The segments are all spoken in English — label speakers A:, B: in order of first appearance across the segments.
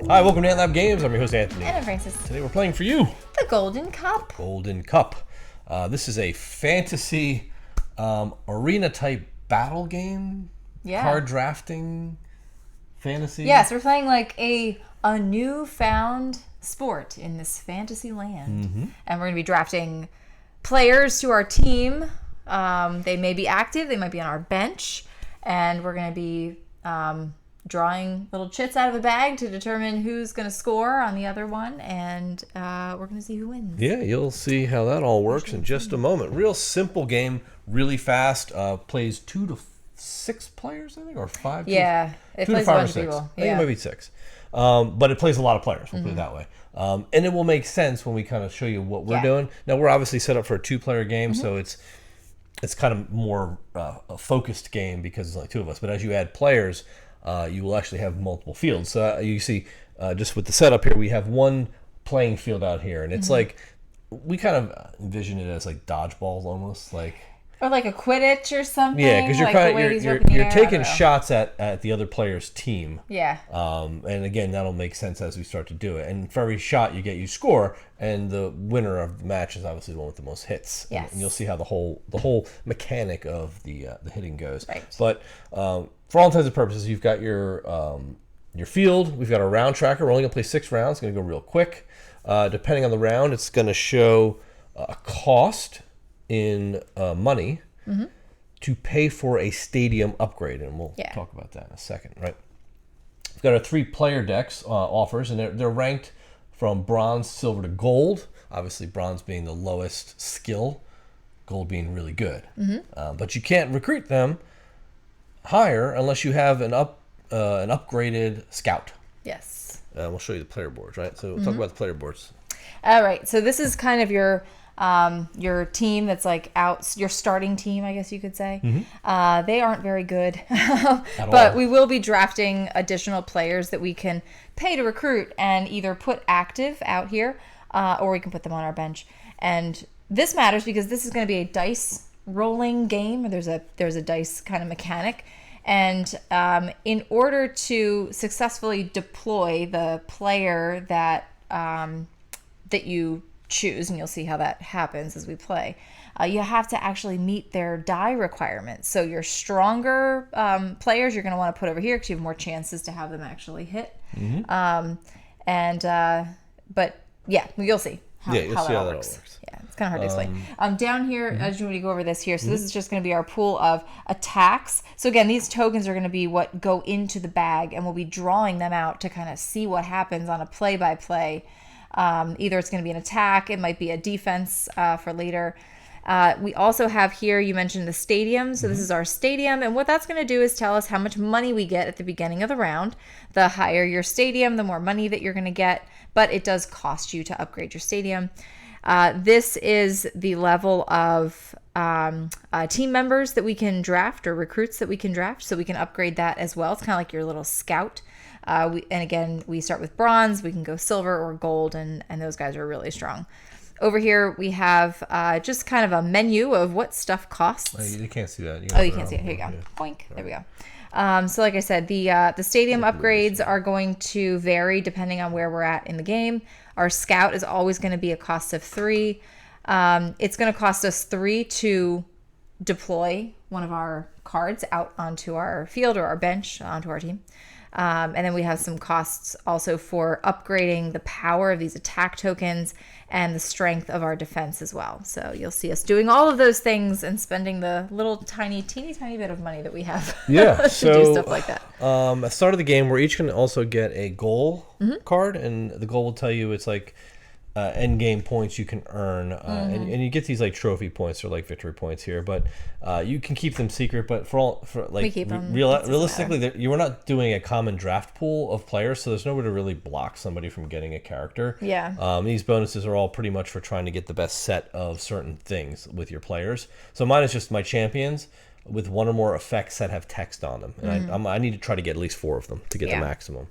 A: Hi, welcome to Lab Games. I'm your host, Anthony.
B: And I'm Francis.
A: Today we're playing for you.
B: The Golden Cup.
A: Golden Cup. This is a fantasy arena-type battle game.
B: Yeah.
A: Card drafting fantasy.
B: Yes, we're playing like a newfound sport in this fantasy land.
A: Mm-hmm.
B: And we're going to be drafting players to our team. They may be active. They might be on our bench. And we're going to be drawing little chits out of a bag to determine who's going to score on the other one. And we're going to see who wins.
A: Yeah, you'll see how that all works in just a moment. Real simple game, really fast. Plays 2 to 6 players, I think, or 5.
B: Yeah, it plays a bunch of people.
A: I think it might be 6. But it plays a lot of players, we'll put it that way. And it will make sense when we kind of show you what we're doing. Now, we're obviously set up for a 2-player game, so it's kind of more a focused game because it's only 2 of us. But as you add players, you will actually have multiple fields. So you see, just with the setup here, we have one playing field out here. And it's like, we kind of envision it as like dodgeballs almost, like...
B: Or like a Quidditch or something.
A: Yeah, because you're taking shots at the other player's team.
B: Yeah.
A: And again, that'll make sense as we start to do it. And for every shot you score, and the winner of the match is obviously the one with the most hits.
B: Yes.
A: And you'll see how the whole mechanic of the hitting goes.
B: Right.
A: But for all intents and purposes, you've got your field. We've got our round tracker. We're only going to play 6 rounds. It's going to go real quick. Depending on the round, it's going to show a cost in money to pay for a stadium upgrade, and we'll talk about that in a second. Right? We've got our 3-player decks offers, and they're ranked from bronze, silver to gold. Obviously, bronze being the lowest skill, gold being really good. But you can't recruit them higher unless you have an upgraded scout.
B: Yes.
A: We'll show you the player boards, right? So we'll talk about the player boards.
B: All right. So this is kind of your team that's like out, your starting team, I guess you could say. They aren't very good, but we will be drafting additional players that we can pay to recruit and either put active out here, or we can put them on our bench. And this matters because this is going to be a dice rolling game. There's a dice kind of mechanic. And in order to successfully deploy the player that you choose, and you'll see how that happens as we play, you have to actually meet their die requirements. So your stronger players you're going to want to put over here because you have more chances to have them actually hit. But yeah, you'll see how that all works. Yeah, it's kind of hard to explain. Down here, I just want to go over this here. So this is just going to be our pool of attacks. So again, these tokens are going to be what go into the bag, and we'll be drawing them out to kind of see what happens on a play-by-play. Either it's going to be an attack, it might be a defense for later. We also have here, you mentioned the stadium. So this is our stadium, and what that's going to do is tell us how much money we get at the beginning of the round. The higher your stadium, the more money that you're going to get, but it does cost you to upgrade your stadium. This is the level of team members that we can draft, or recruits that we can draft, so we can upgrade that as well. It's kind of like your little scout. And again, we start with bronze, we can go silver or gold, and those guys are really strong. Over here, we have just kind of a menu of what stuff costs.
A: Oh, you can't see that.
B: You can't see it. Here you go. Yeah. Boink. There we go. So like I said, the stadium upgrades are going to vary depending on where we're at in the game. Our scout is always going to be a cost of 3. It's going to cost us 3 to deploy one of our cards out onto our field or our bench onto our team. And then we have some costs also for upgrading the power of these attack tokens and the strength of our defense as well. So you'll see us doing all of those things and spending the little teeny tiny bit of money that we have to do stuff like that.
A: At the start of the game, we're each going to also get a goal card, and the goal will tell you it's like end game points you can earn, and you get these like trophy points or like victory points here, but you can keep them secret. But
B: we keep them.
A: Realistically, you are not doing a common draft pool of players, so there's nowhere to really block somebody from getting a character.
B: Yeah.
A: These bonuses are all pretty much for trying to get the best set of certain things with your players. So mine is just my champions with 1 or more effects that have text on them, and I need to try to get at least 4 of them to get the maximum.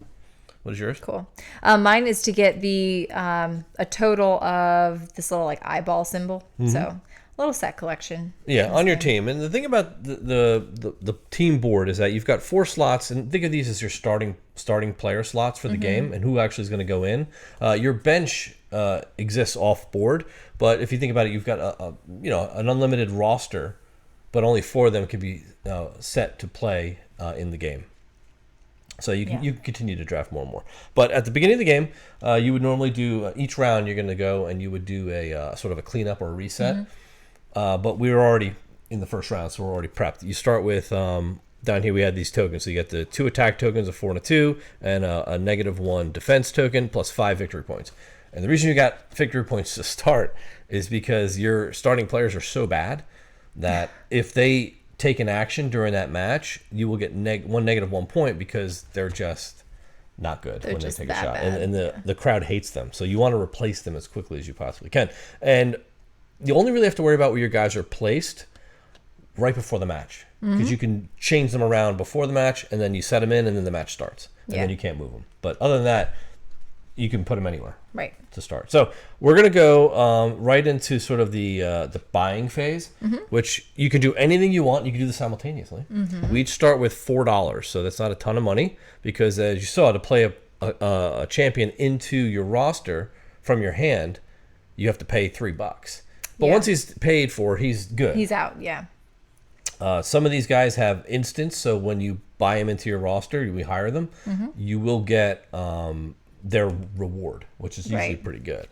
A: What is yours?
B: Cool. Mine is to get the a total of this little like eyeball symbol. So little set collection.
A: Yeah, on your team. And the thing about the team board is that you've got 4 slots, and think of these as your starting player slots for the game and who actually is going to go in. Your bench exists off board, but if you think about it, you've got an unlimited roster, but only 4 of them can be set to play in the game. So you can continue to draft more and more. But at the beginning of the game, you would normally do each round. You're going to go and you would do a sort of a cleanup or a reset. But we were already in the first round, so we're already prepped. You start with down here. We had these tokens. So you get the 2 attack tokens, a 4 and a 2, and a -1 defense token plus 5 victory points. And the reason you got victory points to start is because your starting players are so bad that if they take an action during that match, you will get -1 point because they're just not good when they take a shot. And the crowd hates them. So you want to replace them as quickly as you possibly can. And you only really have to worry about where your guys are placed right before the match. Because you can change them around before the match, and then you set them in, and then the match starts. And then you can't move them. But other than that, you can put them anywhere to start. So we're going to go right into sort of the buying phase, which you can do anything you want. You can do this simultaneously. We each start with $4, so that's not a ton of money because, as you saw, to play a champion into your roster from your hand, you have to pay $3. But once he's paid for, he's good.
B: He's out,
A: some of these guys have instants, so when you buy them into your roster, we hire them, you will get their reward, which is usually pretty good.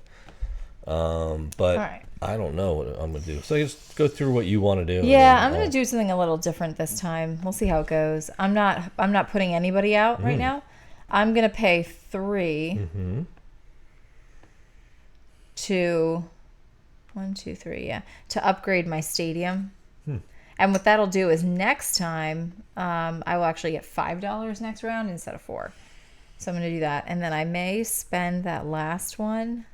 A: But I don't know what I'm going to do. So just go through what you want to do.
B: Yeah, I'm going to do something a little different this time. We'll see how it goes. I'm not putting anybody out right now. I'm going to pay 3 to... 1, 2, 3, to upgrade my stadium. And what that'll do is next time, I will actually get $5 next round instead of 4. So I'm going to do that. And then I may spend that last one.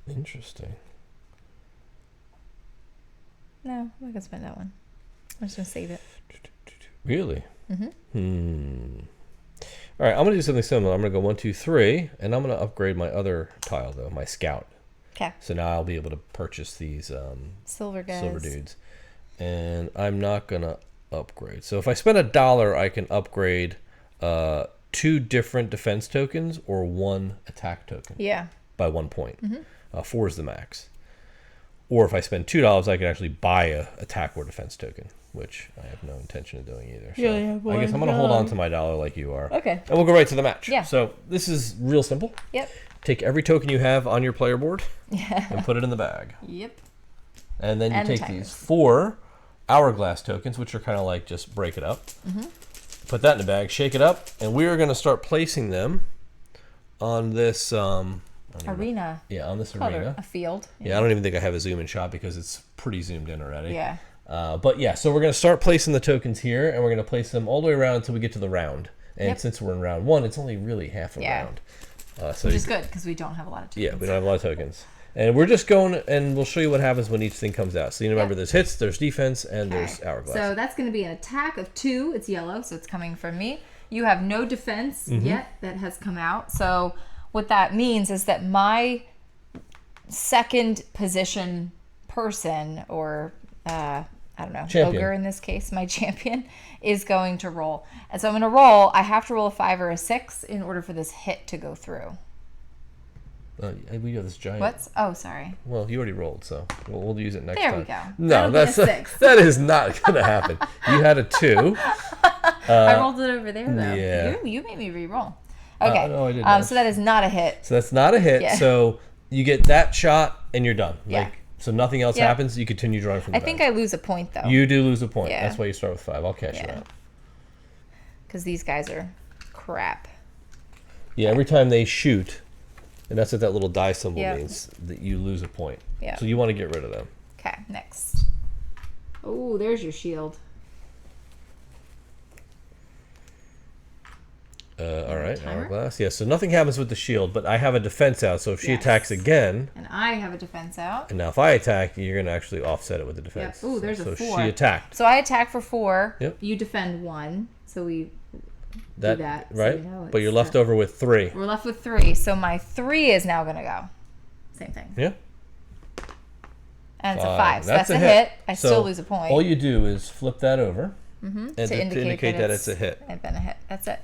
A: Interesting.
B: No, I'm not going to spend that one. I'm just going to save it.
A: Really? All right, I'm going to do something similar. I'm going to go 1, 2, 3, and I'm going to upgrade my other tile, though, my scout.
B: Okay.
A: So now I'll be able to purchase these
B: silver
A: dudes. And I'm not going to upgrade. So if I spend $1, I can upgrade 2 different defense tokens or 1 attack token.
B: Yeah.
A: By 1 point. 4 is the max. Or if I spend $2, I can actually buy a attack or defense token, which I have no intention of doing either. So I guess I'm going to hold on to my $1 like you are.
B: Okay.
A: And we'll go right to the match.
B: Yeah.
A: So this is real simple.
B: Yep.
A: Take every token you have on your player board and put it in the bag.
B: Yep.
A: And then you take these 4 hourglass tokens, which are kind of like just break it up. Put that in the bag, shake it up, and we are going to start placing them on this
B: arena.
A: Yeah, on this arena.
B: A field.
A: Yeah, I don't even think I have a zoom in shot because it's pretty zoomed in already.
B: Yeah.
A: But yeah, so we're going to start placing the tokens here, and we're going to place them all the way around until we get to the round. And since we're in round 1, it's only really half a round.
B: Which is good because we don't have a lot of tokens.
A: Yeah, we don't have a lot of tokens. And we're just going, and we'll show you what happens when each thing comes out. So you remember there's hits, there's defense, and there's hourglass.
B: So that's going to be an attack of 2. It's yellow, so it's coming from me. You have no defense yet that has come out. So what that means is that my second position person, or I don't know,
A: champion.
B: ogre in this case, my champion, is going to roll. And so I'm going to roll. I have to roll a 5 or a 6 in order for this hit to go through.
A: We have this giant.
B: What's? Oh, sorry.
A: Well, you already rolled, so we'll use it next time.
B: There we go.
A: No, that is not going to happen. You had a 2.
B: I rolled it over there, though.
A: Yeah.
B: You made me re-roll. Okay.
A: No, I didn't.
B: So that is not a hit.
A: So that's not a hit. Yeah. So you get that shot, and you're done.
B: Yeah.
A: So nothing else happens. You continue drawing from the
B: I think I lose a point, though.
A: You do lose a point.
B: Yeah.
A: That's why you start with 5. I'll cash you out.
B: Because these guys are crap.
A: Yeah, every time they shoot, and that's what that little die symbol means, that you lose a point.
B: Yeah.
A: So you want to get rid of them.
B: Okay, next. Oh, there's your shield.
A: All right, hourglass. Yeah, so nothing happens with the shield, but I have a defense out, so if she attacks again...
B: And I have a defense out.
A: And now if I attack, you're going to actually offset it with the defense.
B: Yep. Ooh, there's a 4.
A: So she attacked.
B: So I attack for 4.
A: Yep.
B: You defend 1. So we do that.
A: Right?
B: So
A: but you're left over with 3.
B: We're left with 3. So my 3 is now going to go. Same thing.
A: Yeah.
B: And it's a 5. So that's a hit. I still lose a point.
A: All you do is flip that over and to indicate that it's a hit.
B: It's been a hit. That's it.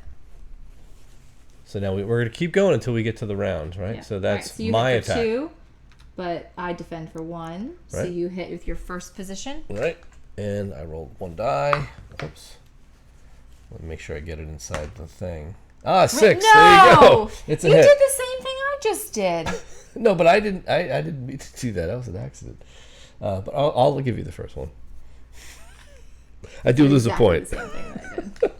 A: So now we're going to keep going until we get to the round, right? Yeah. So that's
B: so you
A: my
B: hit for
A: attack.
B: 2, but I defend for 1. So you hit with your first position.
A: Right. And I rolled 1 die. Oops. Let me make sure I get it inside the thing. 6.
B: No!
A: There you go. It's a hit.
B: You did the same thing I just did.
A: No, but I didn't mean to do that. That was an accident. But I'll give you the first one. I do lose a point.
B: The same thing that I did.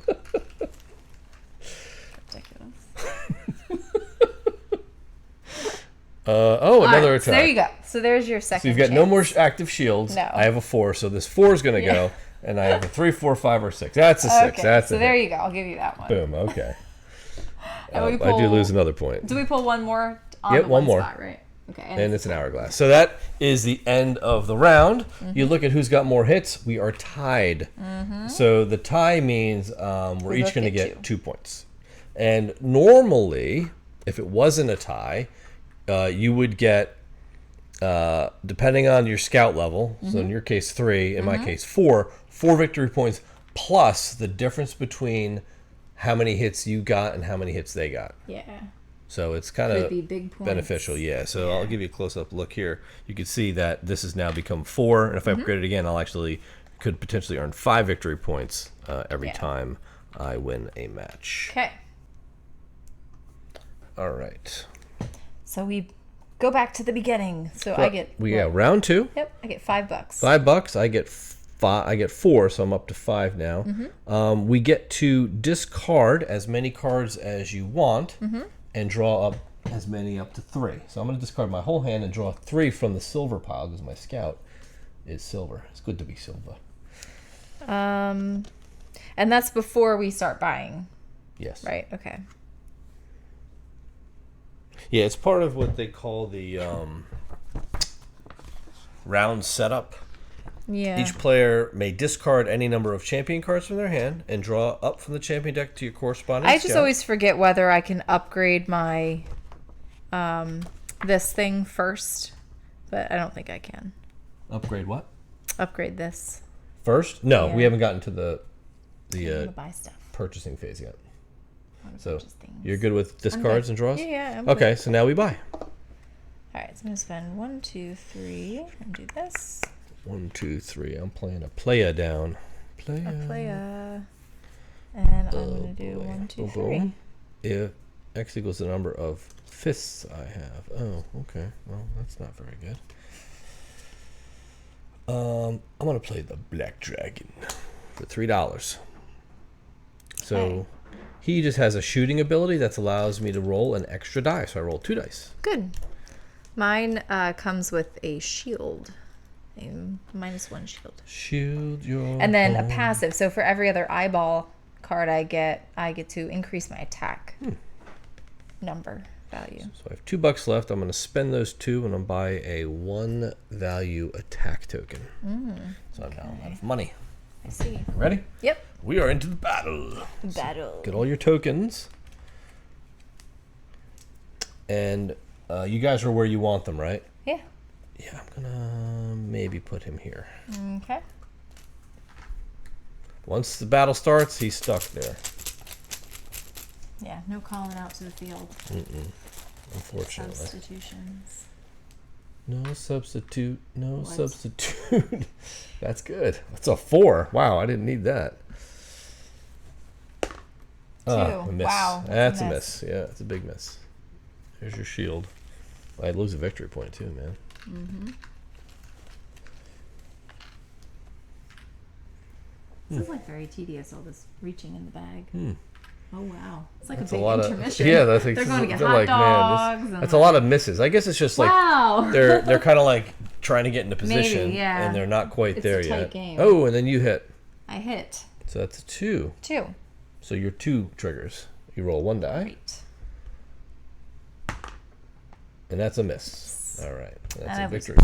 A: Another attack.
B: So there you go. So there's your second.
A: So you've got no more active shields.
B: No.
A: I have a 4, so this 4 is going to go, and I have a 3, 4, 5, or 6. That's a 6.
B: Okay.
A: That's
B: so there you go. I'll give you that one.
A: Boom. Okay.
B: I
A: do lose another point.
B: Do we pull one more on the
A: one more
B: spot, right? Okay.
A: And it's an hourglass. So that is the end of the round. You look at who's got more hits. We are tied. So the tie means we're each going to get 2 points. And normally, if it wasn't a tie, you would get, depending on your scout level, so in your case 3, in my case 4 victory points plus the difference between how many hits you got and how many hits they got.
B: Yeah.
A: So it's kind of
B: big
A: beneficial, yeah. So I'll give you a close-up look here. You can see that this has now become 4, and if I upgrade it again, I'll could potentially earn 5 victory points every time I win a match.
B: Okay.
A: All right.
B: So we go back to the beginning. So I get
A: round 2.
B: Yep, I get $5.
A: $5. I get 4, so I'm up to 5 now. We get to discard as many cards as you want and draw up as many up to 3. So I'm going to discard my whole hand and draw 3 from the silver pile because my scout is silver. It's good to be silver.
B: And that's before we start buying.
A: Yes.
B: Right. Okay.
A: Yeah, it's part of what they call the round setup.
B: Yeah.
A: Each player may discard any number of champion cards from their hand and draw up from the champion deck to your corresponding
B: I just always forget whether I can upgrade my this thing first, but I don't think I can.
A: Upgrade what?
B: Upgrade this.
A: First? No, we haven't gotten to the
B: buy stuff.
A: purchasing phase yet. So you're good with discards and draws?
B: Yeah.
A: Okay, so now we buy.
B: All right, so I'm gonna spend 1, 2, 3, and do this.
A: 1, 2, 3. I'm playing a playa down.
B: Playa. And I'm gonna do 1, 2, 3.
A: If X equals the number of fists I have. Oh, okay. Well, that's not very good. I'm gonna play the Black Dragon for $3. So he just has a shooting ability that allows me to roll an extra die. So I roll 2 dice.
B: Good. Mine comes with a shield. A -1 shield.
A: Shield your
B: and then a passive. So for every other eyeball card I get to increase my attack number value.
A: So I have $2 left. I'm going to spend those 2 and I'm buy a 1 value attack token. So I'm now out of money.
B: I see.
A: Ready?
B: Yep.
A: We are into the battle.
B: So
A: get all your tokens. And you guys are where you want them, right?
B: Yeah.
A: Yeah, I'm gonna maybe put him here.
B: Okay.
A: Once the battle starts, he's stuck there.
B: Yeah, no calling out to the field.
A: Unfortunately.
B: Substitutions.
A: No substitute. No substitute. That's good. That's a 4. Wow, I didn't need that.
B: 2.
A: A miss.
B: Wow.
A: That's a miss. Yeah, it's a big miss. Here's your shield. I'd lose a victory point too, man.
B: This is like very tedious, all this reaching in the bag. Oh wow, it's like
A: that's
B: a big intermission.
A: That's
B: they're going to get hot dogs.
A: That's a lot of misses. I guess it's just like they're kind of like trying to get into position,
B: Maybe, yeah.
A: and they're not quite there
B: a tight
A: yet.
B: Game.
A: Oh, and then you hit.
B: I hit.
A: So that's a 2.
B: 2.
A: So you're 2 triggers. You roll 1 die.
B: Great.
A: And that's a miss. All right. That's a victory.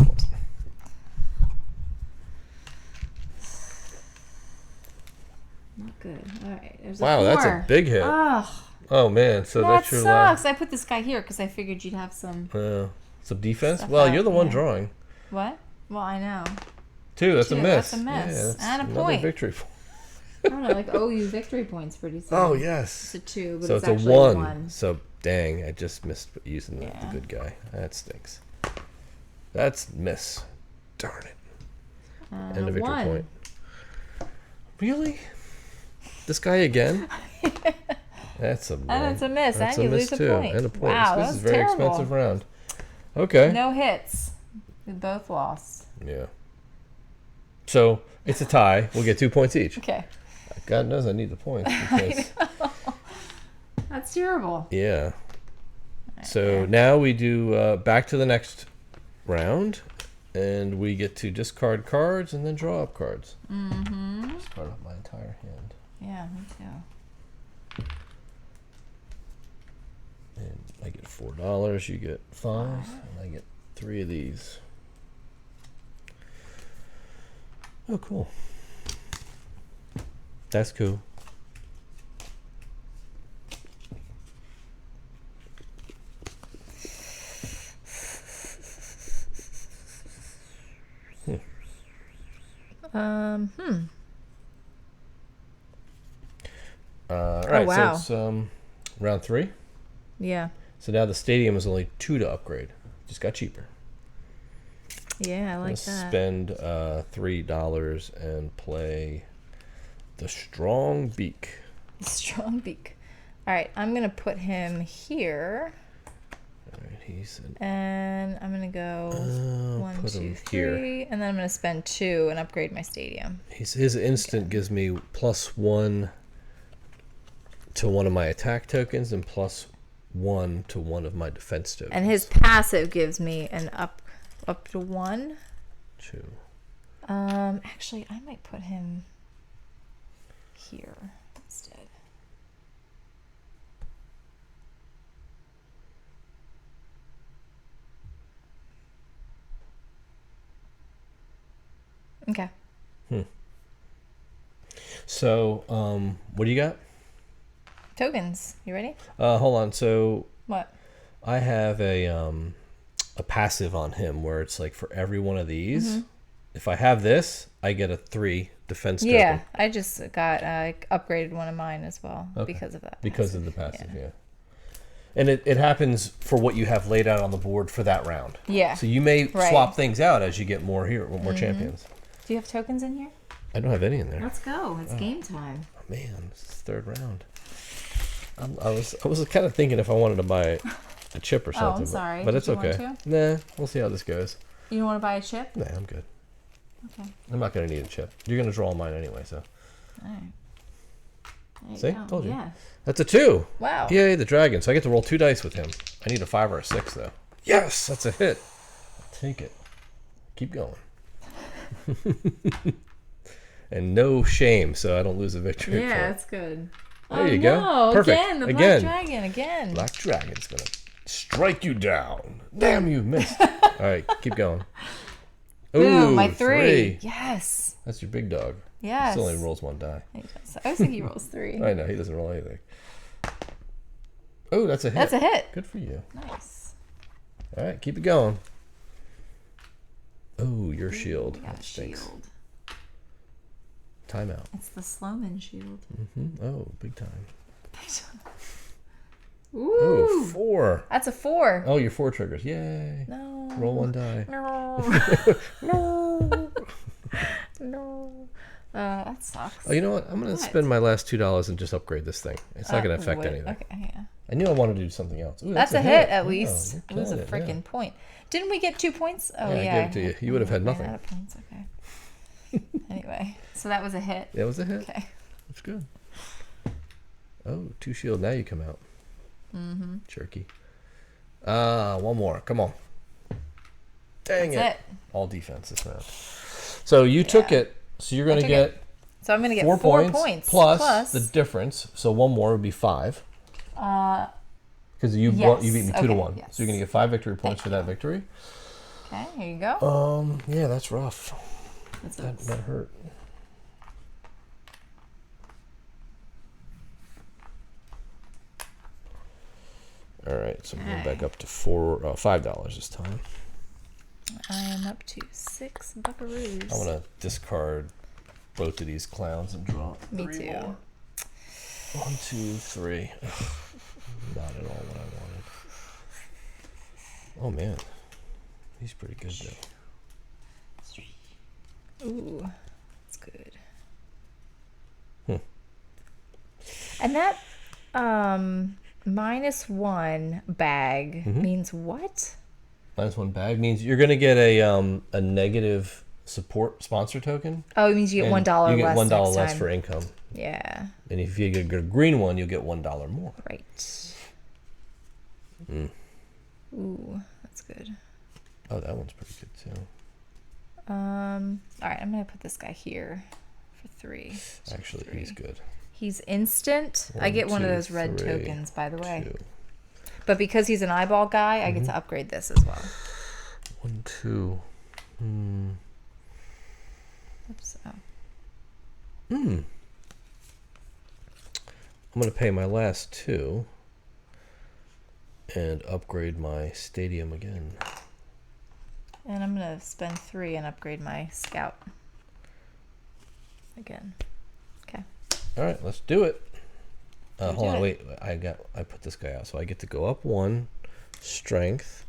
B: Not good. All right. There's
A: wow,
B: a 4.
A: that's a big hit. Oh man, so that's your
B: sucks. I put this guy here because I figured you'd have some
A: defense.
B: Stuff
A: Well,
B: out,
A: you're the one drawing.
B: What? Well, I know.
A: 2. That's a miss.
B: That's a miss.
A: Yeah, that's
B: and a
A: another
B: point.
A: victory point.
B: I don't know, like owe you victory points pretty soon.
A: Oh, yes.
B: It's a 2, but
A: so
B: it's
A: it's
B: actually
A: a
B: a
A: 1.
B: 1.
A: So, dang, I just missed using the good guy. That stinks. That's miss. Darn it. And a victory
B: 1.
A: point. Really? This guy again? That's a
B: And it's a miss.
A: That's
B: and you
A: miss
B: lose
A: too.
B: a point.
A: And a point.
B: Wow,
A: This
B: that
A: is
B: was
A: a very
B: terrible.
A: expensive round. Okay.
B: No hits. We both lost.
A: Yeah. So it's a tie. We'll get 2 points each.
B: Okay.
A: God knows I need the points because
B: That's terrible.
A: yeah. So now we do back to the next round, and we get to discard cards and then draw up cards.
B: Mm-hmm.
A: Discard up my entire hand.
B: Yeah, me too.
A: And I get $4. You get 5, and I get 3 of these. Oh, cool. That's cool. All right,
B: wow.
A: so it's round 3.
B: Yeah.
A: So now the stadium is only 2 to upgrade. Just got cheaper.
B: Yeah, I like that.
A: Spend $3 and play the Strong Beak.
B: Strong beak. All right, I'm going to put him here.
A: All right, he's
B: And I'm going to go one,
A: put
B: two,
A: him
B: three,
A: here.
B: and then I'm going to spend 2 and upgrade my stadium.
A: His instant gives me +1 to one of my attack tokens and +1 to one of my defense tokens.
B: And his passive gives me an up to 1.
A: 2.
B: Actually, I might put him here instead. Okay.
A: So, what do you got?
B: Tokens. You ready?
A: Hold on. So
B: What?
A: I have a passive on him where it's like for every one of these, if I have this, I get a 3 defense token.
B: Yeah, I just got upgraded one of mine as well because of that.
A: Because of the passive, yeah. And it happens for what you have laid out on the board for that round.
B: Yeah.
A: So you may swap things out as you get more here, more champions.
B: Do you have tokens in here?
A: I don't have any in there.
B: Let's go. It's game time.
A: Oh, man, this is the 3rd round. I was kind of thinking if I wanted to buy a chip or something.
B: I'm sorry.
A: But it's
B: Did you
A: okay.
B: want
A: Nah, we'll see how this goes.
B: You don't want to buy a chip?
A: Nah, I'm good.
B: Okay.
A: I'm not going to need a chip. You're going to draw mine anyway, so.
B: All right. There
A: See?
B: you go.
A: Told you.
B: Yeah.
A: That's a 2.
B: Wow.
A: Yay, the dragon. So I get to roll 2 dice with him. I need a 5 or a 6, though. Yes, that's a hit. I'll take it. Keep going. And no shame, so I don't lose a victory.
B: Yeah, that's good.
A: There you go.
B: No,
A: Perfect.
B: Again, the black dragon. Again.
A: Black dragon's going to strike you down. Damn, you missed. All right, keep going.
B: Boom, my 3. Yes.
A: That's your big dog.
B: Yes.
A: He still only rolls 1 die.
B: I was thinking he rolls 3.
A: I know, he doesn't roll anything. Oh, that's a hit.
B: That's a hit.
A: Good for you.
B: Nice.
A: All right, keep it going. Oh, your shield. That stinks.
B: Shield.
A: Timeout.
B: It's the Sloman shield.
A: Oh, big time.
B: Ooh.
A: Oh, 4.
B: That's a 4.
A: Oh, your 4 triggers. Yay.
B: No.
A: Roll 1 die.
B: No. No. No. That sucks.
A: Oh, you know what? I'm going to spend my last $2 and just upgrade this thing. It's not going to affect anything.
B: Okay, yeah.
A: I knew I wanted to do something else. Ooh,
B: That's a hit at
A: Oh,
B: least. It was a freaking point. Didn't we get 2 points? Oh, yeah.
A: I gave it to you. You would have had nothing.
B: Out of points. Okay. Anyway, so that was a hit.
A: That was a hit.
B: Okay.
A: That's good. Oh, 2 shield. Now you come out. Jerky. 1 more. Come on. Dang
B: That's it.
A: All defense this round. So you took it. So you're going to get
B: So I'm going to get
A: 4
B: points
A: plus the difference. So 1 more would be 5. Because you beat me 2 to 1.
B: Yes.
A: So you're going to get 5 victory points for that victory.
B: Okay, here you go.
A: Yeah, that's rough. That hurt. All right, so we're going back up to $5 this time.
B: All I am up to 6 buckaroos.
A: I want to discard both of these clowns and draw
B: Me
A: 3
B: too.
A: more. 1, 2, 3. Not at all what I wanted. Oh man, he's pretty good though.
B: Ooh, that's good. And that -1 bag means what?
A: -1 bag means you're gonna get a negative support sponsor token.
B: Oh, it means you get $1 less.
A: You get $1
B: next
A: less
B: time.
A: for income.
B: Yeah.
A: And if you get a green one, you'll get $1 more.
B: Right. Ooh, that's good.
A: Oh, that one's pretty good too.
B: All right, I'm gonna put this guy here for 3.
A: Actually, he's good.
B: He's instant. I get one of those red tokens, by the way.
A: 2.
B: But because he's an eyeball guy, I get to upgrade this as well.
A: 1, 2.
B: Oops. Oh.
A: I'm gonna pay my last 2 and upgrade my stadium again.
B: And I'm gonna spend 3 and upgrade my scout again. Okay.
A: All right, let's do it. Hold on,
B: it.
A: wait. I put this guy out, so I get to go up 1 strength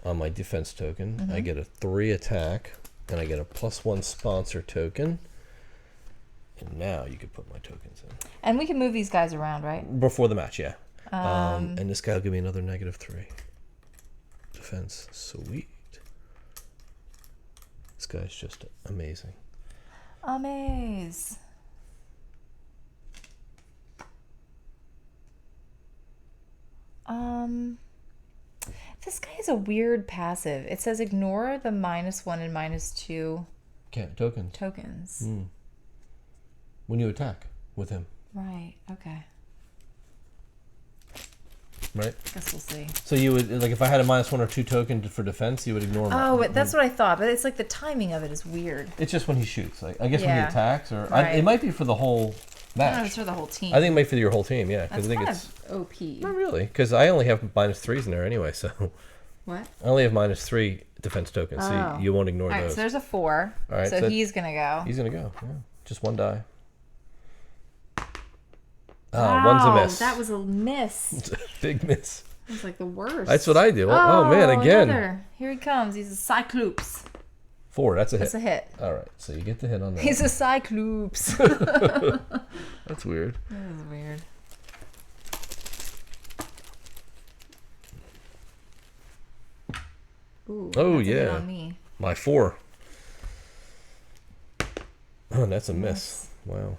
A: on my defense token. I get a 3 attack, and I get a +1 sponsor token. And now you can put my tokens in.
B: And we can move these guys around, right?
A: Before the match, yeah. And this guy will give me another -3 defense. Sweet. This guy's just amazing.
B: Amaze. This guy is a weird passive. It says ignore the -1 and -2 tokens.
A: When you attack with him.
B: Right. Okay.
A: Right?
B: Guess we'll see.
A: So you would, like, if I had a -1 or 2 token for defense, you would ignore him.
B: Oh, but that's what I thought. But it's like the timing of it is weird.
A: It's just when he shoots. Like, I guess when he
B: Yeah.
A: attacks, or
B: Right.
A: it might be for the whole match.
B: No, it's for the whole team.
A: I think it might be for your whole team, yeah.
B: That's
A: I think
B: kind
A: it's
B: of OP.
A: not really, because I only have -3s in there anyway. So
B: What?
A: I only have -3 defense tokens, so you won't ignore
B: All right,
A: those.
B: so there's a 4.
A: All right,
B: so
A: so
B: he's going to go.
A: He's gonna go. Yeah. Just 1 die.
B: Wow,
A: One's a miss.
B: that was a miss.
A: It's a big miss.
B: It was like the worst.
A: That's what I do. Oh man, again.
B: Another. Here he comes. He's a Cyclops.
A: 4. That's a hit.
B: That's a hit.
A: All right, so you get the hit on that.
B: He's a Cyclops.
A: That's weird.
B: That is weird. Ooh,
A: Oh,
B: that's a hit
A: yeah.
B: on me.
A: My 4. Oh, that's a miss. Wow.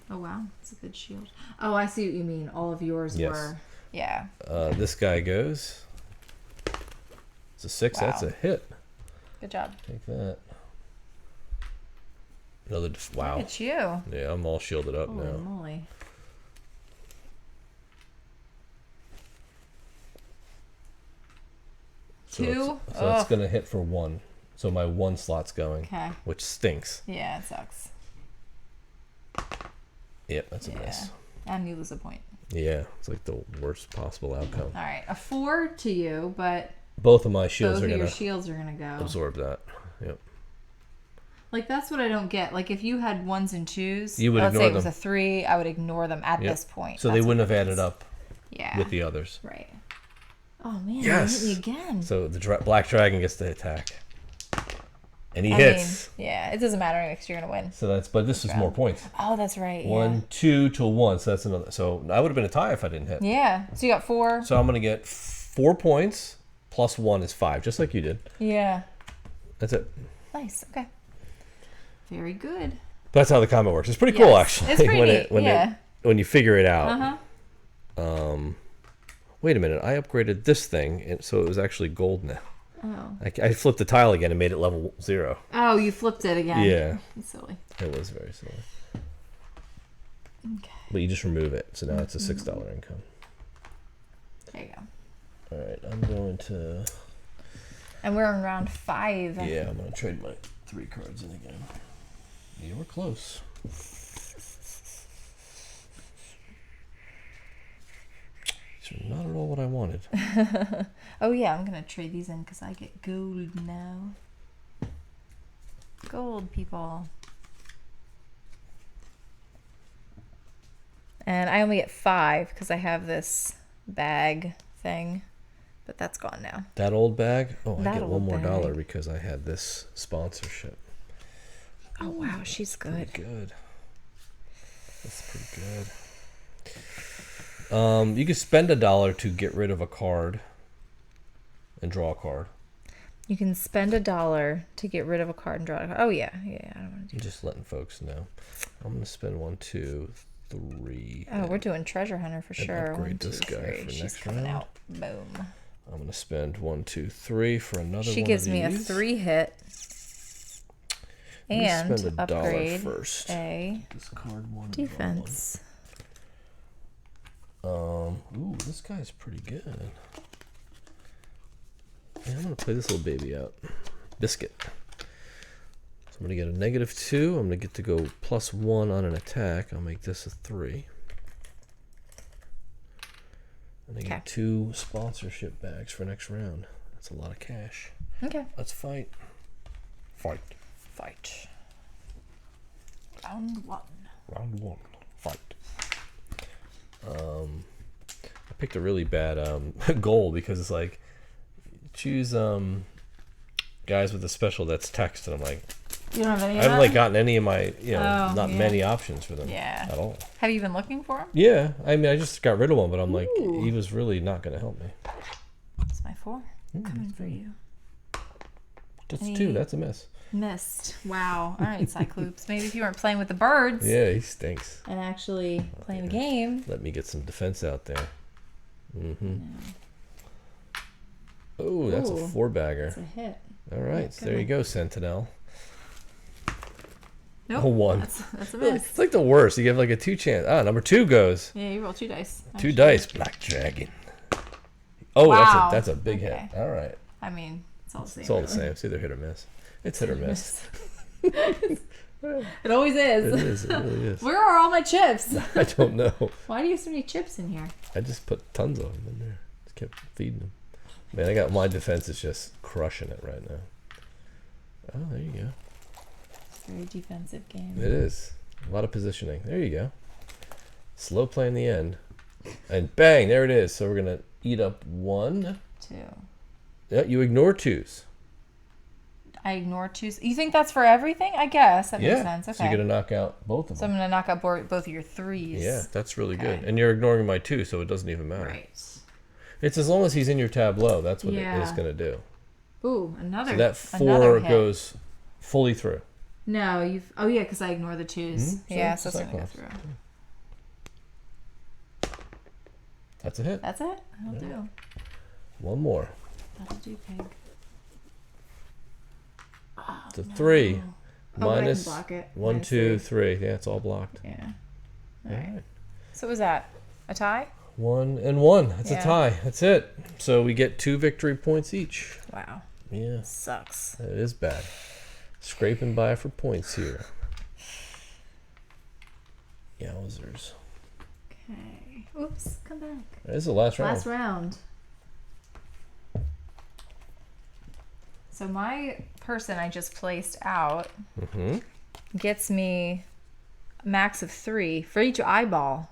B: Oh wow, it's a good shield. Oh, I see what you mean. All of yours
A: Yes.
B: were. Yeah.
A: This guy goes. It's a 6.
B: Wow.
A: That's a hit.
B: Good job.
A: Take that. Another. Wow.
B: Look at you.
A: Yeah, I'm all shielded up
B: Holy
A: now.
B: moly.
A: So
B: 2.
A: So it's gonna hit for 1. So my 1 slot's going,
B: Okay.
A: which stinks.
B: Yeah, it sucks.
A: Yep, that's a miss.
B: And you lose a point.
A: Yeah, it's like the worst possible outcome.
B: All right, a 4 to you, but
A: Both of my shields
B: both
A: are
B: of your
A: gonna
B: shields are gonna go.
A: absorb that. Yep.
B: Like that's what I don't get. Like if you had 1s and 2s,
A: You would
B: let's
A: ignore
B: say it was
A: them.
B: a 3, I would ignore them at
A: Yep.
B: this point.
A: So
B: That's
A: they
B: what
A: wouldn't have
B: that
A: added
B: is.
A: up
B: Yeah.
A: with the others.
B: Right. Oh man,
A: Yes.
B: you hit me again.
A: So the black dragon gets the attack, and he
B: I
A: hits.
B: mean, yeah, it doesn't matter because you're gonna win.
A: So that's, but this is more points.
B: Oh, that's right.
A: 1, 2 to 1. So that's another. So I would have been a tie if I didn't hit.
B: Yeah. Yeah. So you got 4.
A: So I'm gonna get 4 points plus 1 is 5, just like you did.
B: Yeah.
A: That's it.
B: Nice. Okay. Very good.
A: That's how the combat works. It's pretty cool,
B: Yes.
A: actually.
B: It's pretty neat, yeah.
A: When you figure it out.
B: Uh-huh.
A: Wait a minute. I upgraded this thing, and so it was actually gold now.
B: Oh.
A: I flipped the tile again and made it level 0.
B: Oh, you flipped it again.
A: Yeah.
B: That's silly.
A: It was very silly.
B: Okay.
A: But you just remove it, so now it's a $6 income.
B: There you go.
A: All right, I'm going to.
B: And we're in round 5.
A: Yeah, I'm gonna trade my 3 cards in again. You were close. These are not at all what I wanted.
B: Oh yeah, I'm gonna trade these in because I get gold now. Gold, people. And I only get 5 because I have this bag thing, but that's gone now.
A: That old bag? Oh, I get one more
B: bag.
A: dollar because I had this sponsorship.
B: Oh wow, she's good.
A: Pretty good. That's pretty good. You can spend $1 to get rid of a card and draw a card.
B: You can spend $1 to get rid of a card and draw a card. Oh yeah. I don't want to do
A: Just letting folks know. I'm gonna spend 1, 2, 3.
B: Oh, we're doing treasure hunter for sure.
A: Upgrade
B: 1, 2,
A: this guy
B: 3.
A: for
B: She's
A: next
B: coming
A: round.
B: out. Boom.
A: I'm gonna spend 1, 2, 3 for another one.
B: She gives
A: of
B: me a
A: these.
B: 3 hit. And
A: spend $1
B: upgrade
A: first.
B: a
A: Discard 1.
B: defense.
A: Ooh, this guy's pretty good. Yeah, I'm gonna play this little baby out. Biscuit. So I'm gonna get a -2. I'm gonna get to go +1 on an attack. I'll make this a 3. And I get 2 sponsorship bags for next round. That's a lot of cash.
B: Okay.
A: Let's fight. Fight.
B: Round 1.
A: Round 1. Fight. I picked a really bad goal because it's like choose guys with a special that's text, and I'm like,
B: You don't have any
A: I haven't gotten any of my many options for them
B: Yeah.
A: at all.
B: Have you been looking for them?
A: Yeah, I mean I just got rid of one, but I'm like he was really not going to help me.
B: It's my 4. Coming for you.
A: That's 2. That's a miss.
B: Missed. Wow. All right, Cyclops. Maybe if you weren't playing with the birds
A: Yeah, he stinks.
B: and actually playing the game.
A: Let me get some defense out there. Oh, that's a 4-bagger.
B: It's a hit.
A: All right, so there you go, Sentinel.
B: Nope.
A: A 1.
B: That's a miss.
A: It's like the worst. You have like a 2 chance. Number 2 goes.
B: Yeah, you roll 2 dice.
A: 2 dice. Black Dragon. Oh,
B: Wow.
A: that's a big
B: Okay.
A: hit. All right.
B: I mean, it's all the same.
A: It's all the same. It's either hit or miss. It's hit or miss.
B: It always is.
A: It is. It really is.
B: Where are all my chips?
A: I don't know.
B: Why do you have so many chips in here?
A: I just put tons of them in there. Just kept feeding them. Man, I got my defense is just crushing it right now. Oh, there you go.
B: It's a very defensive game.
A: It is. A lot of positioning. There you go. Slow play in the end. And bang, there it is. So we're going to eat up 1.
B: 2.
A: Yeah, you ignore 2s.
B: I ignore 2s. You think that's for everything? I guess. That makes sense. Okay.
A: So you're going to knock out both of
B: So
A: them.
B: I'm going to knock out both of your 3s.
A: Yeah, that's really
B: Okay.
A: good. And you're ignoring my 2, so it doesn't even matter.
B: Right.
A: It's as long as he's in your tableau, that's what
B: Yeah.
A: it is going to do.
B: Ooh, another.
A: So that 4
B: another hit.
A: goes fully through.
B: No, you've. Oh yeah, because I ignore the 2s. Yeah, so
A: it's
B: it's gonna go
A: Cyclops.
B: through.
A: That's a hit.
B: That's it. That'll do.
A: 1 more.
B: That'll do, pig.
A: It's a 3.
B: Oh, I can
A: Minus
B: block it.
A: 1,
B: I
A: 2,
B: see.
A: 3. Yeah, it's all blocked.
B: Yeah.
A: All right.
B: So what was that? A tie?
A: 1 and 1. That's
B: Yeah.
A: a tie. That's it. So we get 2 victory points each.
B: Wow.
A: Yeah,
B: Sucks.
A: it is bad. Scraping by for points here. Yowzers.
B: Okay. Oops. Come back.
A: This is the last round.
B: Last round. So my person I just placed out gets me a max of 3 for each eyeball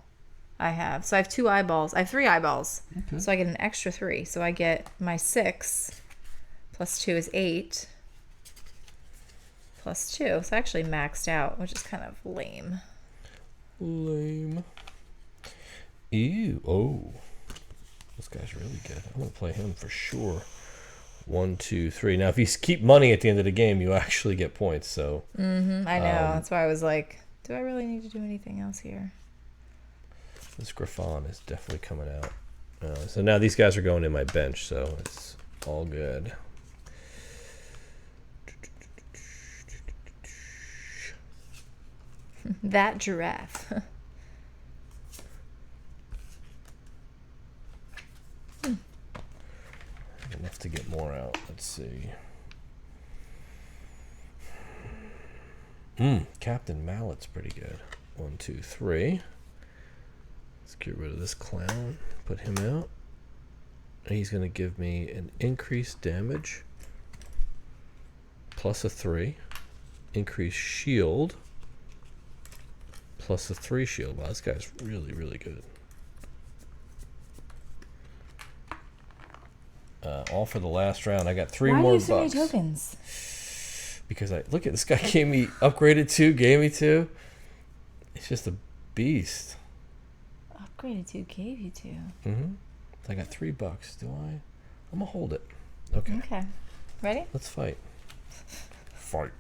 B: I have. So I have 2 eyeballs. I have 3 eyeballs.
A: Okay.
B: So I get an extra 3. So I get my 6 plus 2 is 8 plus 2. So I actually maxed out, which is kind of lame.
A: Lame. Ew. Oh. This guy's really good. I'm going to play him for sure. 1, 2, 3. Now, if you keep money at the end of the game, you actually get points. So.
B: I know. That's why I was like, do I really need to do anything else here?
A: This Griffon is definitely coming out. So now these guys are going in my bench, so it's all good.
B: That giraffe.
A: Enough to get more out. Let's see. Captain Mallet's pretty good. 1, 2, 3. Let's get rid of this clown. Put him out. And he's going to give me an increased damage. Plus a 3. Increased shield. Plus a 3 shield. Wow, this guy's really, really good. All for the last round. I got 3 more bucks.
B: Why do you so many tokens?
A: Because look at this guy gave me upgraded 2, gave me 2. It's just a beast.
B: Upgraded 2, gave you 2.
A: Mm-hmm. I got 3 bucks. Do I? I'm gonna hold it. Okay.
B: Okay. Ready?
A: Let's fight. Fight.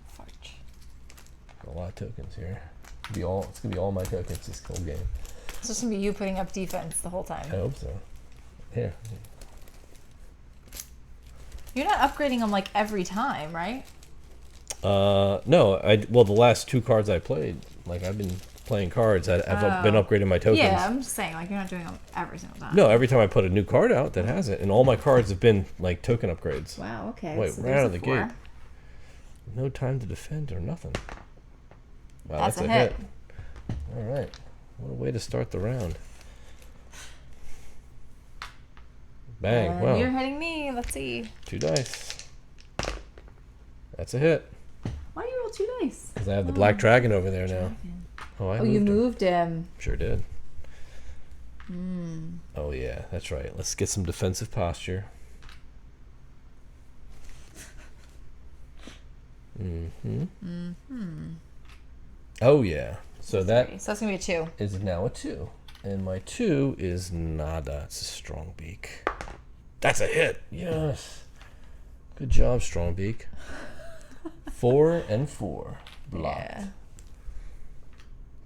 B: Fight.
A: A lot of tokens here. It's gonna be all my tokens this whole game.
B: It's just gonna be you putting up defense the whole time.
A: I hope so. Here.
B: You're not upgrading them like every time, right?
A: No. Well, the last 2 cards I played, like I've been playing cards. I've been upgrading my tokens.
B: Yeah, I'm just saying, like you're not doing them every single time.
A: No, every time I put a new card out that has it, and all my cards have been like token upgrades.
B: Wow. Okay.
A: Wait,
B: so
A: right out of the
B: 4.
A: gate. No time to defend or nothing. Wow,
B: That's a hit.
A: All right. What a way to start the round. Bang. Wow.
B: You're hitting me. Let's see.
A: 2 dice. That's a hit.
B: Why do you roll 2 dice?
A: Because I have the black dragon over there now. Oh,
B: you moved him.
A: Sure did. Oh, yeah. That's right. Let's get some defensive posture. Oh, yeah. So that's
B: going to be a 2.
A: is now a 2. And my 2 is nada. It's a strong beak. That's a hit. Yes. Good job, strong beak. 4 and 4. Blocked.
B: Yeah.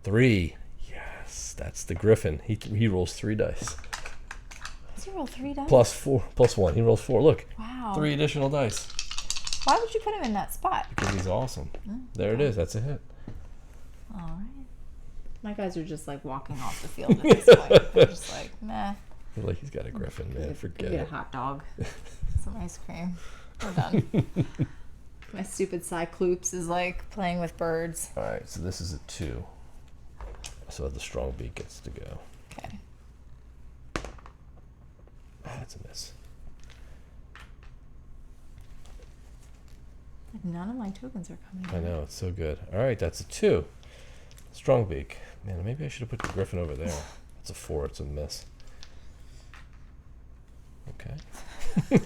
A: 3. Yes. That's the griffin. He rolls 3 dice.
B: Does he roll 3 dice?
A: Plus 4. Plus 1. He rolls 4. Look.
B: Wow.
A: 3 additional dice.
B: Why would you put him in that spot?
A: Because he's awesome. There it is. That's a hit.
B: All right. My guys are just like walking off the field at this point. They're just like, meh.
A: Like he's got a griffin, man. Forget
B: Get
A: it.
B: a hot dog. Some ice cream. We're done. My stupid Cyclops is like playing with birds.
A: All right, so this is a 2. So the strong beak gets to go.
B: Okay.
A: That's a miss.
B: None of my tokens are coming.
A: I know, it's so good. All right, that's a 2. Strong beak. Man, maybe I should have put the griffin over there. It's a 4. It's a miss. Okay.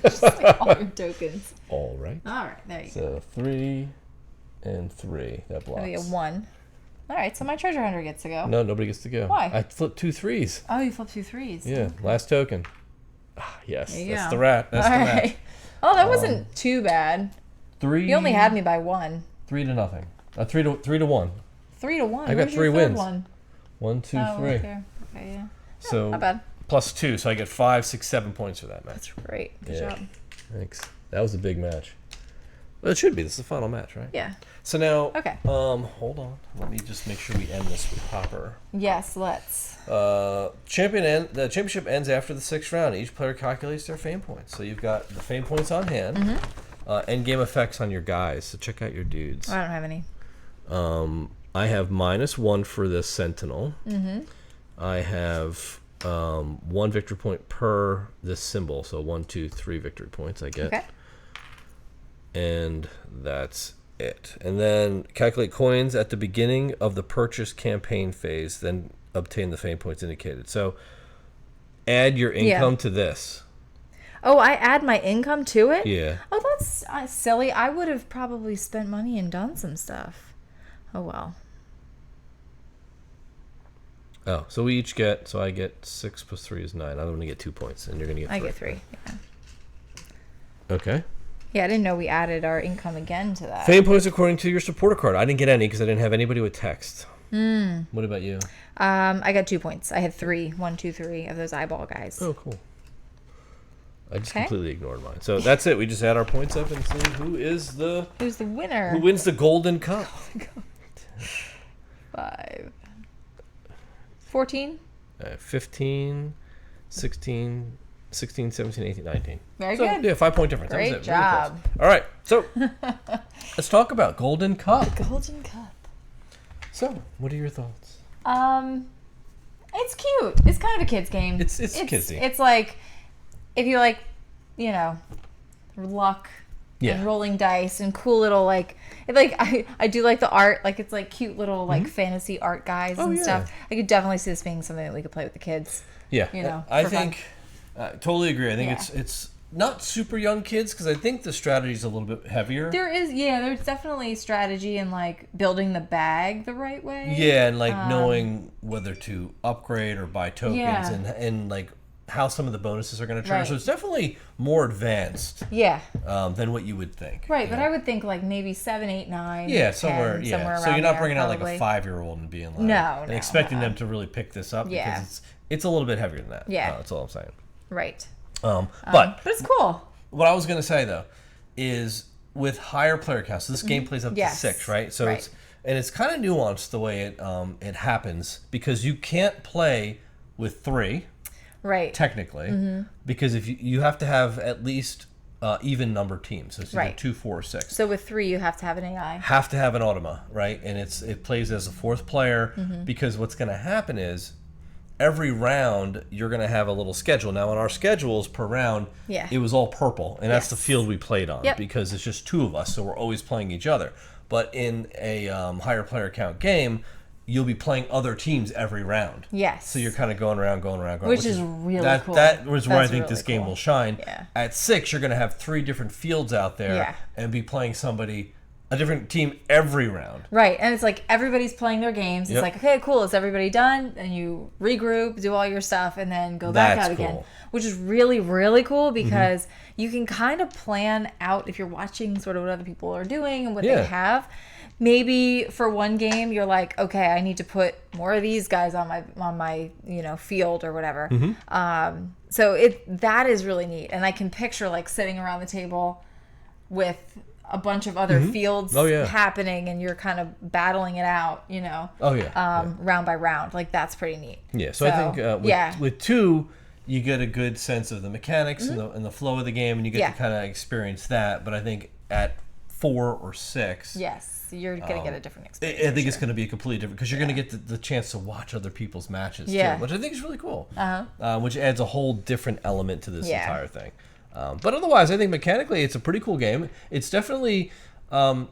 B: Just like all your tokens.
A: All right.
B: All right, there you go.
A: So 3 and 3. That blocks.
B: That'll be a 1. All right, so my treasure hunter gets to go.
A: No, nobody gets to go.
B: Why?
A: I flipped 2 3s.
B: Oh, you flipped 2 3s.
A: Yeah, last token. Ah, yes,
B: There you
A: that's
B: go.
A: the rat. That's
B: All
A: the
B: right.
A: match.
B: Oh, that wasn't too bad.
A: 3.
B: You only had me by 1.
A: 3 to nothing. 3 to 1.
B: 3 to 1.
A: I got
B: Where's
A: 3
B: your third
A: wins.
B: One?
A: 1, 2, 3.
B: Right there. Okay, yeah.
A: So
B: Not bad.
A: plus 2, so I get 5, 6, 7 points for that match.
B: That's great. Good
A: Yeah.
B: job.
A: Thanks. That was a big match. Well, it should be. This is the final match, right?
B: Yeah.
A: So now,
B: Okay.
A: hold on. Let me just make sure we end this with Hopper.
B: Yes, let's.
A: The championship ends after the 6th round. Each player calculates their fame points. So you've got the fame points on hand. End game effects on your guys. So check out your dudes.
B: I don't have any.
A: I have -1 for the Sentinel. I have 1 victory point per this symbol. So 1, 2, 3 victory points I get.
B: Okay.
A: And that's it. And then calculate coins at the beginning of the purchase campaign phase, then obtain the fame points indicated. So add your income to this.
B: Oh, I add my income to it?
A: Yeah.
B: Oh, that's silly. I would have probably spent money and done some stuff. Oh, well.
A: Oh, so we each get, so I get 6 plus 3 is 9. I'm going to get 2 points, and you're going to get 3.
B: I get 3. Yeah.
A: Okay.
B: Yeah, I didn't know we added our income again to that.
A: Fame points according to your supporter card. I didn't get any because I didn't have anybody with text. What about you?
B: I got 2 points. I had 3. 1, 2, 3 of those eyeball guys.
A: Oh, cool. I just completely ignored mine. So that's it. We just add our points up and see
B: Who's the winner?
A: who wins the Golden Cup.
B: 5. 14.
A: 15, 16, 17, 18, 19.
B: Very
A: So,
B: good.
A: yeah, 5 point difference.
B: Great
A: That was it. Really
B: job.
A: close. All right. So let's talk about Golden Cup.
B: Golden Cup.
A: So, what are your thoughts?
B: It's cute. It's kind of a kid's game.
A: It's kidsy.
B: It's like if you like, you know, luck and rolling dice and cool little like I do like the art. Like it's like cute little like fantasy art guys and stuff. I could definitely see this being something that we could play with the kids.
A: Yeah,
B: you know,
A: I think totally agree. I think it's not super young kids because I think the strategy is a little bit heavier.
B: There's definitely strategy in like building the bag the right way.
A: Yeah, and like knowing whether to upgrade or buy tokens and like how some of the bonuses are going to trigger.
B: Right.
A: So it's definitely more advanced. Than what you would think.
B: Right, but I would think like maybe 7, 8, 9.
A: Yeah,
B: 10,
A: somewhere around. So you're not bringing out like a 5-year-old and being like expecting them to really pick this up because it's a little bit heavier than that. Yeah, that's all I'm saying.
B: Right.
A: But
B: it's cool.
A: What I was going to say though is with higher player counts. So this game plays up to 6, right? So it's kind of nuanced the way it happens because you can't play with 3. Right. Technically, because if you have to have at least even number teams, so it's either 2, 4, or 6.
B: So with 3, you have to have an AI.
A: Have to have an automa, right? And it plays as a 4th player because what's going to happen is every round you're going to have a little schedule. Now on our schedules per round, it was all purple, and that's the field we played on because it's just 2 of us, so we're always playing each other. But in a higher player count game, you'll be playing other teams every round. Yes. So you're kind of going around.
B: Which is really cool.
A: That was where I think this game will shine. Yeah. At 6, you're going to have 3 different fields out there and be playing a different team every round.
B: Right. And it's like everybody's playing their games. It's like, okay, cool. Is everybody done? And you regroup, do all your stuff, and then go back out again. Which is really, really cool because you can kind of plan out if you're watching sort of what other people are doing and what they have. Maybe for one game you're like, okay, I need to put more of these guys on my field or whatever. So that is really neat, and I can picture like sitting around the table with a bunch of other fields happening, and you're kind of battling it out, round by round. Like that's pretty neat.
A: Yeah. So I think with 2, you get a good sense of the mechanics and the flow of the game, and you get to kind of experience that. But I think at 4 or 6,
B: you're going to get a different experience.
A: I think it's going to be completely different because you're going to get the chance to watch other people's matches too, which I think is really cool. Which adds a whole different element to this entire thing. But otherwise, I think mechanically it's a pretty cool game. It's definitely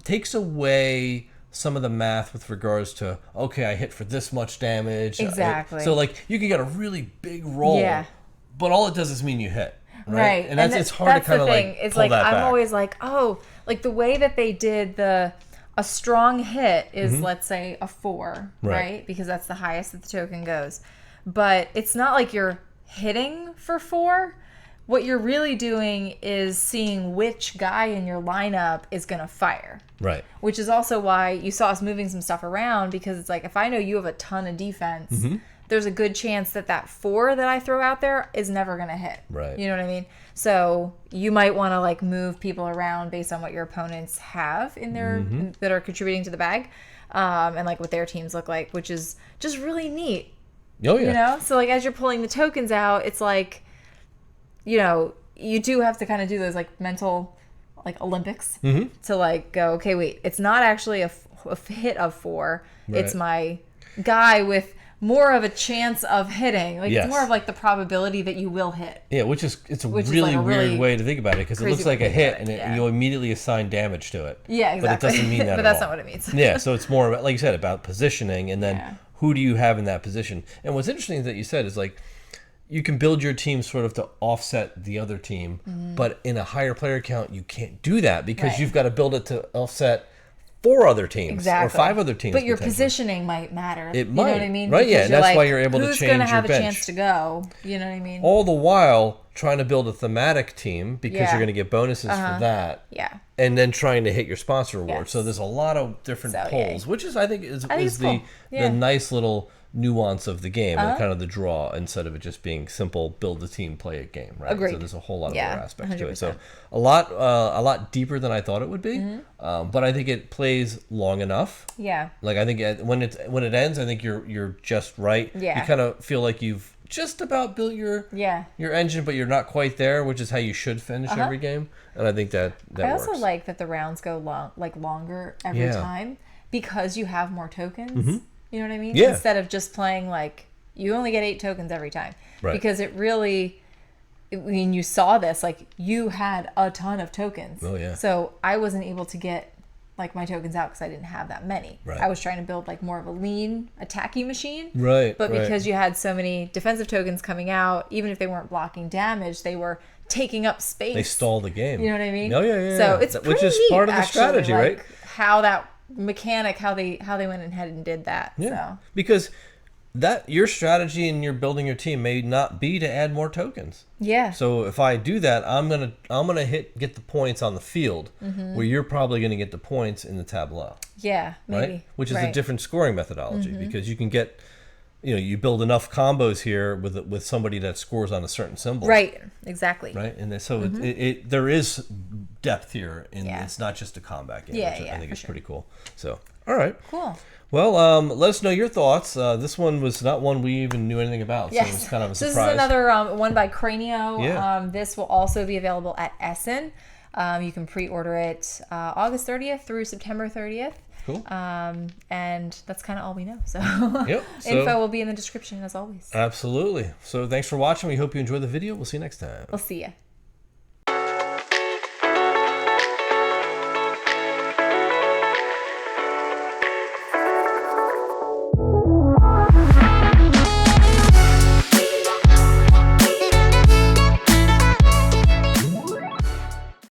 A: takes away some of the math with regards to, okay, I hit for this much damage.
B: Exactly.
A: So like you can get a really big roll, but all it does is mean you hit. Right. And it's hard to kind of like
B: it's
A: pull
B: like
A: that
B: I'm
A: back.
B: always like, oh, like the way that they did a strong hit is let's say a 4, right? Because that's the highest that the token goes. But it's not like you're hitting for 4. What you're really doing is seeing which guy in your lineup is going to fire. Right. Which is also why you saw us moving some stuff around, because it's like if I know you have a ton of defense, there's a good chance that 4 that I throw out there is never going to hit. Right. You know what I mean? So you might want to like move people around based on what your opponents have in their that are contributing to the bag, and like what their teams look like, which is just really neat. Oh yeah. You know, so like as you're pulling the tokens out, it's like, you know, you do have to kind of do those like mental like Olympics to like go, okay, wait, it's not actually a hit of 4. Right. It's my guy with more of a chance of hitting. Like it's more of like the probability that you will hit.
A: Yeah, it's a really weird way to think about it, because it looks like a hit and you immediately assign damage to it.
B: Yeah, exactly.
A: But it doesn't mean that
B: but that's not what it means.
A: Yeah, so it's more about, like you said, about positioning, and then who do you have in that position. And what's interesting that you said is like you can build your team sort of to offset the other team, but in a higher player count you can't do that because you've got to build it to offset 4 other teams or 5 other teams.
B: But your positioning might matter.
A: It
B: might.
A: You know
B: what I mean?
A: Right, because and that's why you're able to change your bench.
B: Who's going to have a chance to go? You know what I mean?
A: All the while trying to build a thematic team because you're going to get bonuses for that. Yeah. And then trying to hit your sponsor reward. Yes. So there's a lot of different polls, which is I think is the nice little nuance of the game and kind of the draw, instead of it just being simple build the team, play a game, right? Agreed. So there's a whole lot of other aspects 100%. To it. So a lot deeper than I thought it would be, but I think it plays long enough. Yeah. Like I think when it ends, I think you're just right. Yeah. You kind of feel like you've just about built your engine, but you're not quite there, which is how you should finish every game. And I think that works.
B: I also like that the rounds go longer every time because you have more tokens. You know what I mean? Yeah. Instead of just playing like you only get 8 tokens every time.
A: Right.
B: Because it really, when you saw this, like, you had a ton of tokens.
A: Oh, yeah.
B: So I wasn't able to get, like, my tokens out because I didn't have that many.
A: Right.
B: I was trying to build, like, more of a lean attacking machine.
A: Right.
B: But because you had so many defensive tokens coming out, even if they weren't blocking damage, they were taking up space.
A: They stall the game.
B: You know what I mean?
A: Oh, yeah.
B: So it's pretty
A: which is
B: neat,
A: part of the
B: actually,
A: strategy,
B: like,
A: right?
B: How that mechanic, how they went ahead and did that.
A: Yeah.
B: So.
A: Because that your strategy and you're building your team may not be to add more tokens.
B: Yeah.
A: So if I do that, I'm gonna get the points on the field, where you're probably gonna get the points in the tableau.
B: Yeah, maybe.
A: Right? Which is a different scoring methodology, because you can get, you build enough combos here with somebody that scores on a certain symbol.
B: Right. Exactly.
A: Right. And so there is depth here, and it's not just a combat game.
B: Yeah,
A: which I think is
B: sure.
A: pretty cool. So all right.
B: Cool.
A: Well, let us know your thoughts. This one was not one we even knew anything about, so it was kind of a surprise.
B: This is another one by Cranio.
A: Yeah.
B: This will also be available at Essen. You can pre-order it August 30th through September 30th.
A: Cool.
B: And that's kind of all we know. So,
A: so
B: info will be in the description as always.
A: Absolutely. So thanks for watching. We hope you enjoyed the video. We'll see you next time.
B: We'll see ya.